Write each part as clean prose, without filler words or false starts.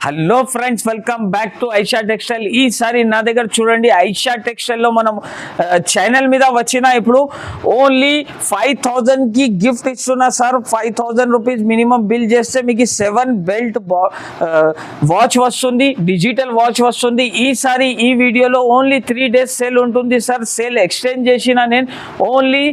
Hello friends, welcome back to Aisha textile. ఈసారి నా దగ్గర చూడండి, ఐషా టెక్స్టైల్లో మనం ఛానల్ మీద వచ్చిన ఇప్పుడు ఓన్లీ 5,000కి గిఫ్ట్ ఇస్తున్నా సార్. 5,000 రూపీస్ మినిమం బిల్ చేస్తే మీకు 7 బెల్ట్ వాచ్ వస్తుంది, డిజిటల్ వాచ్ వస్తుంది. ఈసారి ఈ వీడియోలో ఓన్లీ 3 days సేల్ ఉంటుంది సార్. సేల్ ఎక్స్టెండ్ చేసిన నేను ఓన్లీ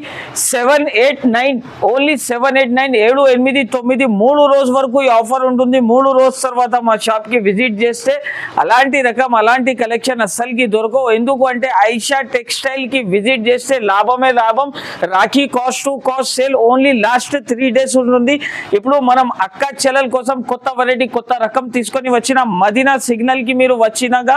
7, 8, 9 ఓన్లీ 7, 8, 9 7, 8, 9 3 రోజు వరకు ఈ ఆఫర్ ఉంటుంది. 3 రోజు తర్వాత మా షాప్కి విజిట్ చేస్తే అలాంటి రకం అలాంటి కలెక్షన్ అస్సలకి దొరకవు. ఎందుకు అంటే ఐషా టెక్స్టైల్కి విజిట్ చేస్తే లాభమే లాభం. Rakhi cost to cost sale only last 3 days ఉంటుంది. ఇప్పుడు మనం అక్క చెల్లెల కోసం కొత్త వెరైటీ కొత్త రకం తీసుకొని వచ్చిన మదీనా సిగ్నల్కి మీరు వచ్చినాక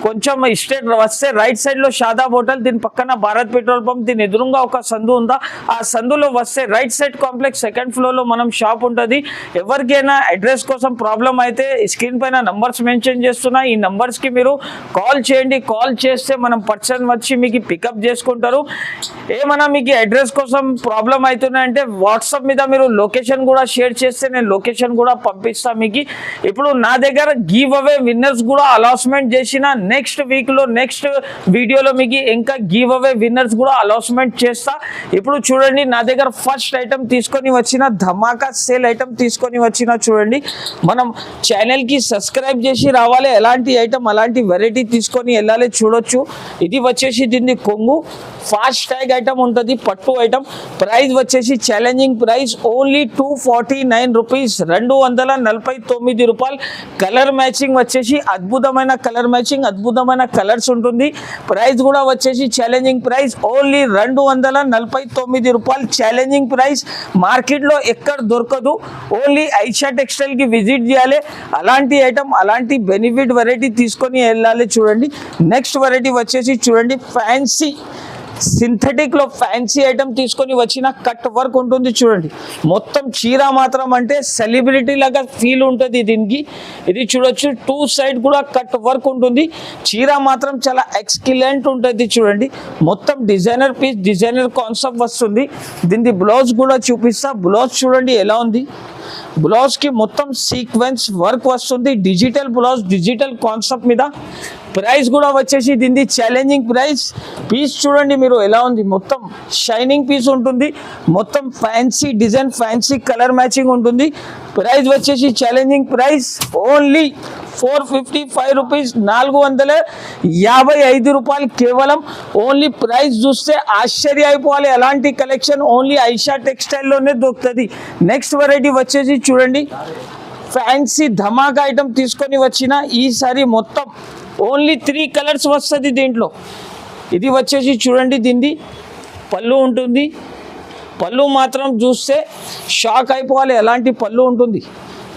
కొంచెం స్ట్రేట్ వస్తే రైట్ సైడ్లో షాదాబ్ హోటల్, దీని పక్కన భారత్ పెట్రోల్ పంప్, దీని ఎదురుగా ఒక సందు ఉందా, ఆ సందులో వస్తే రైట్ సైడ్ కాంప్లెక్స్ 2nd floorలో మనం షాప్ ఉంటుంది. ఎవరికైనా అడ్రస్ కోసం ప్రాబ్లం అయితే స్క్రీన్ పైన నంబర్స్ మెన్షన్ చేస్తున్నా. ఈ నంబర్స్కి మీరు కాల్ చేయండి. కాల్ చేస్తే మనం పర్సన్ వచ్చి మీకు పికప్ చేసుకుంటారు. ఏమన్నా మీకు అడ్రస్ కోసం ప్రాబ్లం అవుతున్నాయంటే వాట్సాప్ మీద మీరు లొకేషన్ కూడా షేర్ చేస్తే నేను లొకేషన్ కూడా పంపిస్తాను మీకు. ఇప్పుడు నా దగ్గర గివ్ అవే విన్నర్స్ కూడా అలాట్మెంట్ చేసిన. నెక్స్ట్ వీక్లో నెక్స్ట్ వీడియోలో మీకు ఇంకా గివ్ అవే విన్నర్స్ కూడా అలాట్మెంట్ చేస్తా. ఇప్పుడు చూడండి, నా దగ్గర ఫస్ట్ ఐటమ్ తీసుకొని వచ్చిన ధమాకా సేల్ ఐటమ్ తీసుకొని వచ్చిన. చూడండి, మనం ఛానల్కి సబ్స్క్రైబ్ చేసి రావాలి. ఎలాంటి ఐటమ్ అలాంటి వెరైటీ తీసుకొని వెళ్ళాలి. చూడొచ్చు, ఇది వచ్చేసి దీన్ని కొంగు ఫాస్ట్ ట్యాగ్ ఐటమ్ ఉంటుంది, పట్టు ఐటమ్. ప్రైస్ వచ్చేసి ఛాలెంజింగ్ ప్రైస్ ఓన్లీ 249 రూపీస్, 249 రూపాయలు. కలర్ మ్యాచింగ్ వచ్చేసి అద్భుతమైన కలర్ మ్యాచింగ్, అద్భుతమైన కలర్స్ ఉంటుంది. ప్రైస్ కూడా వచ్చేసి ఛాలెంజింగ్ ప్రైస్ ఓన్లీ 249 రూపాయలు. ఛాలెంజింగ్ ప్రైస్ మార్కెట్లో ఎక్కడ దొరకదు. ఓన్లీ ఐషా టెక్స్టైల్కి విజిట్ చేయాలి. అలాంటి ఐటమ్ అలాంటి బెనిఫిట్ వెరైటీ తీసుకొని వెళ్ళాలి. చూడండి, నెక్స్ట్ వెరైటీ వచ్చేసి చూడండి, ఫ్యాన్సీ సింథటిక్లో ఫ్యాన్సీ ఐటమ్ తీసుకొని వచ్చిన కట్ వర్క్ ఉంటుంది. చూడండి, మొత్తం చీర మాత్రం అంటే సెలబ్రిటీ లాగా ఫీల్ ఉంటుంది దీనికి. ఇది చూడొచ్చు, 2 సైడ్ కూడా కట్ వర్క్ ఉంటుంది. చీర మాత్రం చాలా ఎక్స్కిలెంట్ ఉంటుంది. చూడండి, మొత్తం డిజైనర్ పీస్, డిజైనర్ కాన్సెప్ట్ వస్తుంది. దీనికి బ్లౌజ్ కూడా చూపిస్తా. బ్లౌజ్ చూడండి ఎలా ఉంది. బ్లౌజ్కి మొత్తం సీక్వెన్స్ వర్క్ వస్తుంది. డిజిటల్ బ్లౌజ్, డిజిటల్ కాన్సెప్ట్ మీద. ప్రైస్ కూడా వచ్చేసి దీన్ని ఛాలెంజింగ్ ప్రైస్. పీస్ చూడండి మీరు ఎలా ఉంది, మొత్తం షైనింగ్ పీస్ ఉంటుంది. మొత్తం fancy design, fancy colour matching ఉంటుంది. ప్రైస్ వచ్చేసి ఛాలెంజింగ్ ప్రైస్ ఓన్లీ 455 రూపీస్, 455 రూపాయలు కేవలం. ఓన్లీ ప్రైస్ చూస్తే ఆశ్చర్య అయిపోవాలి. అలాంటి కలెక్షన్ ఓన్లీ ఐషా టెక్స్టైల్లోనే దొరుకుతుంది. నెక్స్ట్ వెరైటీ వచ్చేసి చూడండి, ఫ్యాన్సీ ధమాకా ఐటమ్ తీసుకొని వచ్చిన. ఈసారి మొత్తం ఓన్లీ 3 కలర్స్ వస్తుంది దీంట్లో. ఇది వచ్చేసి చూడండి, దీన్ని పళ్ళు ఉంటుంది. పళ్ళు మాత్రం చూస్తే షాక్ అయిపోవాలి, ఎలాంటి పళ్ళు ఉంటుంది.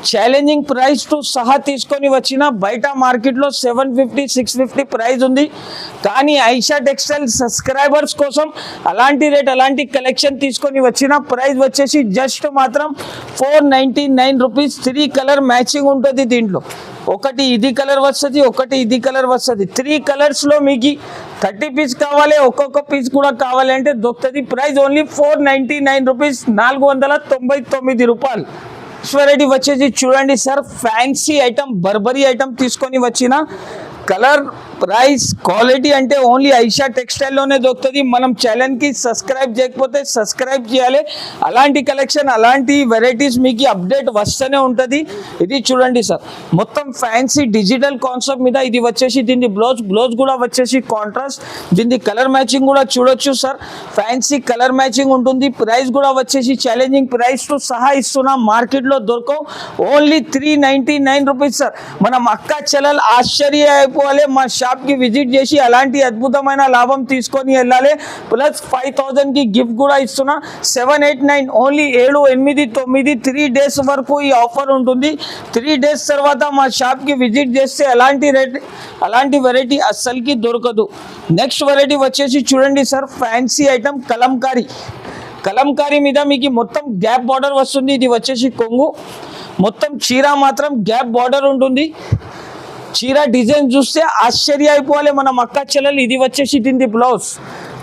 ఛాలెంజింగ్ ప్రైస్ టు సహా తీసుకొని వచ్చిన. బయట మార్కెట్లో 750, 650 ప్రైస్ ఉంది. కానీ ఐషా టెక్స్టైల్ సబ్స్క్రైబర్స్ కోసం అలాంటి రేట్ అలాంటి కలెక్షన్ తీసుకొని వచ్చిన. ప్రైస్ వచ్చేసి జస్ట్ మాత్రం 499 రూపీస్. 3 కలర్ మ్యాచింగ్ ఉంటుంది దీంట్లో. ఒకటి ఇది కలర్ వస్తుంది, ఒకటి ఇది కలర్ వస్తుంది. 3 కలర్స్లో మీకు 30 పీస్ కావాలి, ఒక్కొక్క పీస్ కూడా కావాలి అంటే దొరుకుతుంది. ప్రైస్ ఓన్లీ 499 రూపీస్, 499 రూపాయలు. వెరైటీ వచ్చేసి చూడండి sir, fancy item, Burberry item తీసుకొని వచ్చిన. కలర్, ప్రైస్, క్వాలిటీ అంటే ఓన్లీ ఐషా టెక్స్టైల్లోనే దొరుకుతుంది. మనం ఛానల్కి సబ్స్క్రైబ్ చేయకపోతే సబ్స్క్రైబ్ చేయాలి. అలాంటి కలెక్షన్ అలాంటి వెరైటీస్ మీకు అప్డేట్ వస్తూనే ఉంటుంది. ఇది చూడండి సార్, మొత్తం ఫ్యాన్సీ డిజిటల్ కాన్సెప్ట్ మీద. ఇది వచ్చేసి దీన్ని బ్లౌజ్ కూడా వచ్చేసి కాంట్రాస్ట్. దీన్ని కలర్ మ్యాచింగ్ కూడా చూడొచ్చు సార్, ఫ్యాన్సీ కలర్ మ్యాచింగ్ ఉంటుంది. ప్రైస్ కూడా వచ్చేసి ఛాలెంజింగ్ ప్రైస్ తో సహా ఇస్తున్నాం. మార్కెట్లో దొరకవు. Only 399 rupees sir. మనం అక్క చెల్లెలు ఆశ్చర్య అయిపోవాలి. మా షాప్కి విజిట్ చేసి అలాంటి అద్భుతమైన లాభం తీసుకొని వెళ్ళాలి. ప్లస్ 5,000కి గిఫ్ట్ కూడా ఇస్తున్నా. 7, 8, 9 ఓన్లీ 7, 8, 9 3 days వరకు ఈ ఆఫర్ ఉంటుంది. 3 days తర్వాత మా షాప్కి విజిట్ చేస్తే అలాంటి వెరైటీ అస్సలకి దొరకదు. నెక్స్ట్ వెరైటీ వచ్చేసి చూడండి సార్, ఫ్యాన్సీ ఐటమ్ కలంకారీ మీద మీకు మొత్తం గ్యాప్ బార్డర్ వస్తుంది. ఇది వచ్చేసి కొంగు. మొత్తం చీర మాత్రం గ్యాప్ బార్డర్ ఉంటుంది. చీర డిజైన్ చూస్తే ఆశ్చర్య అయిపోవాలి మనం అక్క చెల్లెలు. ఇది వచ్చేసి దీని బ్లౌజ్.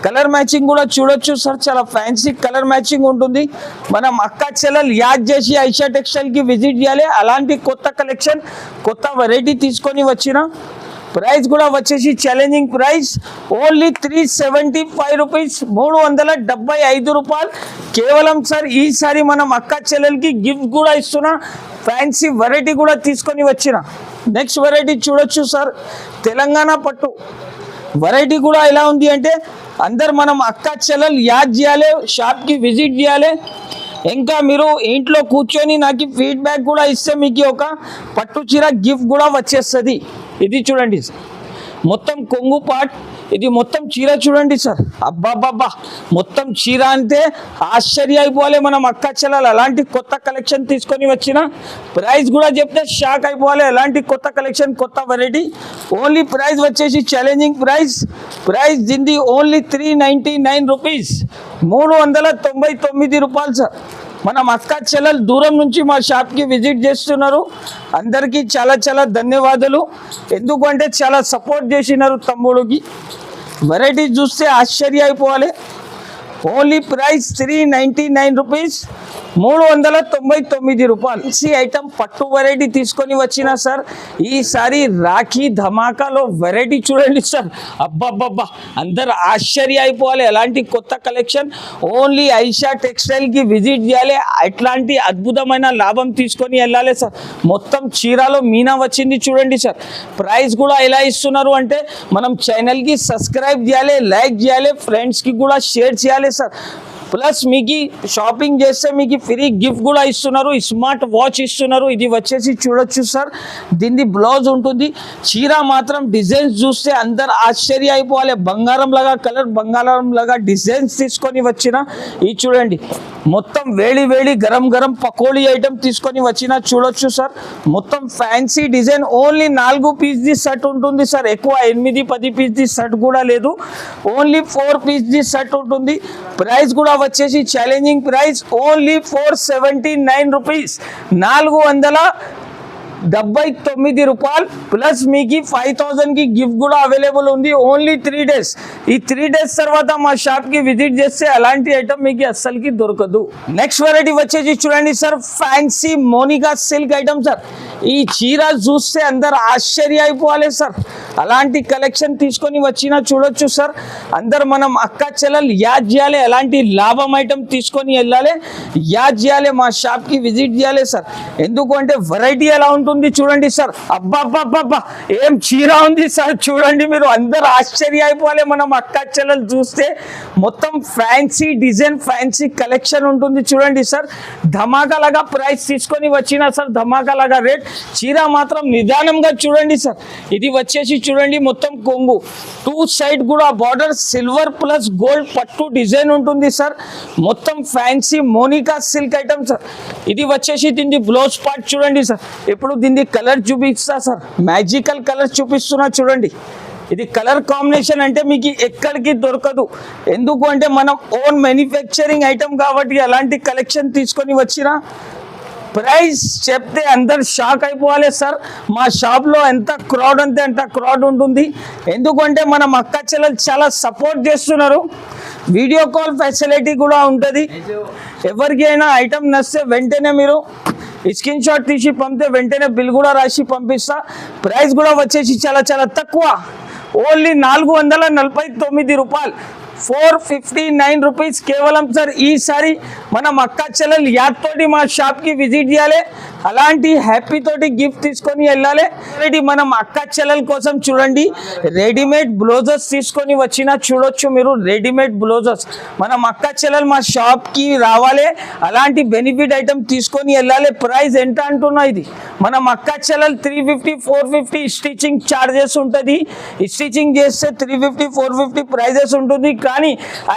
కలర్ మ్యాచింగ్ కూడా చూడొచ్చు సార్, చాలా ఫ్యాన్సీ కలర్ మ్యాచింగ్ ఉంటుంది. మనం అక్క చెల్లెలు యాద్ చేసి ఐషా టెక్స్టైల్కి విజిట్ చేయాలి. అలాంటి కొత్త కలెక్షన్, కొత్త వెరైటీ తీసుకొని వచ్చిన ప్రైస్ కూడా వచ్చేసి ఛాలెంజింగ్ ప్రైస్ ఓన్లీ 375 రూపీస్, 375 రూపాయలు కేవలం సార్. ఈసారి మనం అక్క చెల్లెలకి గిఫ్ట్ కూడా ఇస్తున్నా, ఫ్యాన్సీ వెరైటీ కూడా తీసుకొని వచ్చిన. నెక్స్ట్ వెరైటీ చూడొచ్చు సార్, తెలంగాణ పట్టు వెరైటీ కూడా ఎలా ఉంది అంటే అందరు మనం అక్క చెల్లెలు యాద్ చేయాలి, షాప్కి విజిట్ చేయాలి. ఇంకా మీరు ఇంట్లో కూర్చొని నాకు ఫీడ్బ్యాక్ కూడా ఇస్తే మీకు ఒక పట్టు చీర గిఫ్ట్ కూడా వచ్చేస్తుంది. ఇది చూడండి మొత్తం కొంగు పార్ట్, ఇది మొత్తం చీర చూడండి సార్. అబ్బాబ్బా మొత్తం చీర అంటే ఆశ్చర్య అయిపోవాలి మనం అక్క చెల్లెలు. అలాంటి కొత్త కలెక్షన్ తీసుకొని వచ్చిన ప్రైస్ కూడా చెప్తే షాక్ అయిపోవాలి. అలాంటి కొత్త కలెక్షన్, కొత్త వెరైటీ. ఓన్లీ ప్రైస్ వచ్చేసి ఛాలెంజింగ్ ప్రైస్ దీనిది ఓన్లీ 399 రూపీస్, 399 రూపాయలు సార్. మనం అక్క చెల్లెలు దూరం నుంచి మా షాప్కి విజిట్ చేస్తున్నారు, అందరికీ చాలా చాలా ధన్యవాదాలు. ఎందుకంటే చాలా సపోర్ట్ చేసినారు తమ్ముడికి. వెరైటీ చూస్తే ఆశ్చర్య అయిపోవాలి. ఓన్లీ ప్రైస్ 399 రూపీస్, 399 రూపాయలు. ఈ ఐటమ్ పట్టు వెరైటీ తీసుకొని వచ్చిన సార్. ఈసారి రాఖీ ధమాకాలో వెరైటీ చూడండి సార్. అబ్బాబ్బా అందరు ఆశ్చర్య అయిపోవాలి. ఎలాంటి కొత్త కలెక్షన్. ఓన్లీ ఐషా టెక్స్టైల్కి విజిట్ చేయాలి, ఎట్లాంటి అద్భుతమైన లాభం తీసుకొని వెళ్ళాలి సార్. మొత్తం చీరలో మీనా వచ్చింది చూడండి సార్. ప్రైస్ కూడా ఎలా ఇస్తున్నారు అంటే మనం ఛానల్కి సబ్స్క్రైబ్ చేయాలి, లైక్ చేయాలి, ఫ్రెండ్స్కి కూడా షేర్ చేయాలి సార్. ప్లస్ మీకు షాపింగ్ చేస్తే మీకు ఫ్రీ గిఫ్ట్ కూడా ఇస్తున్నారు, స్మార్ట్ వాచ్ ఇస్తున్నారు. ఇది వచ్చేసి చూడొచ్చు సార్, దీన్ని బ్లౌజ్ ఉంటుంది. చీర మాత్రం డిజైన్స్ చూస్తే అందరు ఆశ్చర్య అయిపోవాలి. బంగారం లాగా కలర్, బంగారం లాగా డిజైన్స్ తీసుకొని వచ్చిన. ఇది చూడండి మొత్తం వేడి వేడి గరం గరం పకోడీ ఐటమ్ తీసుకొని వచ్చిన చూడొచ్చు సార్. మొత్తం ఫ్యాన్సీ డిజైన్. ఓన్లీ 4 పీస్ది సెట్ ఉంటుంది సార్, ఎక్కువ 8-10 పీస్ది సెట్ కూడా లేదు. ఓన్లీ 4 పీస్ది సెట్ ఉంటుంది. ప్రైస్ కూడా వచ్చేసి ఛాలెంజింగ్ ప్రైస్ ఓన్లీ 479 రూపీస్, 479 రూపాయలు. ప్లస్ మీకు 5000కి గిఫ్ట్ కూడా అవైలబుల్ ఉంది. Only 3 days. ఈ 3 డేస్ తర్వాత మా షాప్కి విజిట్ చేస్తే అలాంటి ఐటమ్ మీకు అస్సలకి దొరకదు. నెక్స్ట్ వెరైటీ వచ్చేసి చూడండి sir, fancy Monica silk item sir. ఈ చీర చూస్తే అందరు ఆశ్చర్య అయిపోవాలి సార్. అలాంటి కలెక్షన్ తీసుకొని వచ్చినా చూడొచ్చు సార్. అందరు మనం అక్క చెల్లెలు యాద్ చేయాలి, అలాంటి లాభం ఐటమ్ తీసుకొని వెళ్ళాలి, యాద్ చేయాలి, మా షాప్కి విజిట్ చేయాలి సార్. ఎందుకంటే వెరైటీ ఎలా ఉంటుంది చూడండి సార్. అబ్బాబ్బాబ్బా ఏం చీర ఉంది సార్ చూడండి మీరు. అందరు ఆశ్చర్య అయిపోవాలి మనం అక్క చెల్లెలు చూస్తే. మొత్తం ఫ్యాన్సీ డిజైన్, ఫ్యాన్సీ కలెక్షన్ ఉంటుంది చూడండి సార్. ధమాకాలాగా ప్రైస్ తీసుకొని వచ్చినా సార్, ధమాకాలాగా రేట్. చీర మాత్రం నిదానంగా చూడండి సార్. ఇది వచ్చేసి చూడండి మొత్తం కొంగు, 2 సైడ్ కూడా బార్డర్ సిల్వర్ ప్లస్ గోల్డ్ పట్టు డిజైన్ ఉంటుంది సార్. మొత్తం fancy Monica silk item sir. ఇది వచ్చేసి దీన్ని బ్లౌజ్ పార్ట్ చూడండి సార్. ఇప్పుడు దీన్ని కలర్ చూపిస్తా సార్, మ్యాజికల్ కలర్ చూపిస్తున్నా చూడండి. ఇది కలర్ కాంబినేషన్ అంటే మీకు ఎక్కడికి దొరకదు. ఎందుకు అంటే మనం ఓన్ మ్యానుఫ్యాక్చరింగ్ ఐటమ్ కాబట్టి అలాంటి కలెక్షన్ తీసుకొని వచ్చిన ప్రైస్ చెప్తే అందరు షాక్ అయిపోవాలి సార్. మా షాప్లో ఎంత క్రౌడ్ అంతే అంత క్రౌడ్ ఉంటుంది. ఎందుకంటే మనం అక్క చెల్లెలు చాలా సపోర్ట్ చేస్తున్నారు. వీడియో కాల్ ఫెసిలిటీ కూడా ఉంటుంది. ఎవరికైనా ఐటమ్ నచ్చితే వెంటనే మీరు స్క్రీన్ షాట్ తీసి పంపితే వెంటనే బిల్ కూడా రాసి పంపిస్తా. ప్రైస్ కూడా వచ్చేసి చాలా చాలా తక్కువ, ఓన్లీ 449 రూపాయలు, 459 రూపీస్ కేవలం సార్. ఈసారి మనం అక్క చెల్లెలు యాద్ తోటి మా షాప్కి విజిట్ చేయాలి, అలాంటి హ్యాపీ తోటి గిఫ్ట్ తీసుకొని వెళ్ళాలి. మనం అక్క చెల్లెల కోసం చూడండి రెడీమేడ్ బ్లౌజెస్ తీసుకొని వచ్చినా చూడొచ్చు మీరు. రెడీమేడ్ బ్లౌజెస్ మనం అక్క చెల్లెలు మా షాప్కి రావాలి, అలాంటి బెనిఫిట్ ఐటమ్ తీసుకొని వెళ్ళాలి. ప్రైస్ ఎంత అంటున్నా ఇది మనం అక్క చెల్లెలు 350-450 స్టిచ్చింగ్ చార్జెస్ ఉంటుంది. స్టిచ్చింగ్ చేస్తే 350-450 ప్రైజెస్ ఉంటుంది. కానీ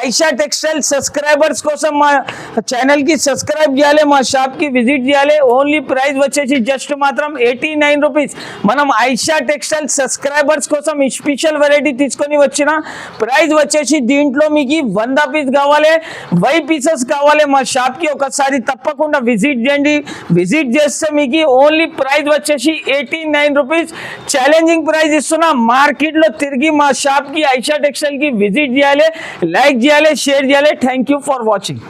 ఐషా టెక్స్టైల్ సబ్స్క్రైబర్స్ కోసం మా ఛానల్కి సబ్స్క్రైబ్ చేయాలి, మా షాప్కి విజిట్ చేయాలి. ఓన్లీ ప్రైస్ వచ్చేసి జస్ట్ మాత్రం 89 రూపీస్. మనం ఐషా టెక్స్టైల్ సబ్స్క్రైబర్స్ కోసం స్పెషల్ వెరైటీ తీసుకొని వచ్చిన ప్రైస్ వచ్చేసి దీంట్లో మీకు 100 పీస్ కావాలి, 10 పీసెస్ కావాలి. మా షాప్కి ఒకసారి తప్పకుండా విజిట్ చేయండి. విజిట్ చేస్తే మీకు ఓన్లీ ప్రైస్ వచ్చేసి 89 రూపీస్ ఛాలెంజింగ్ ప్రైస్ ఇస్తున్నా. మార్కెట్లో తిరిగి మా షాప్కి ఐషా టెక్స్టైల్కి విజిట్ చేయాలి, లైక్ చేయాలి, షేర్ చేయాలి. Thank you for watching.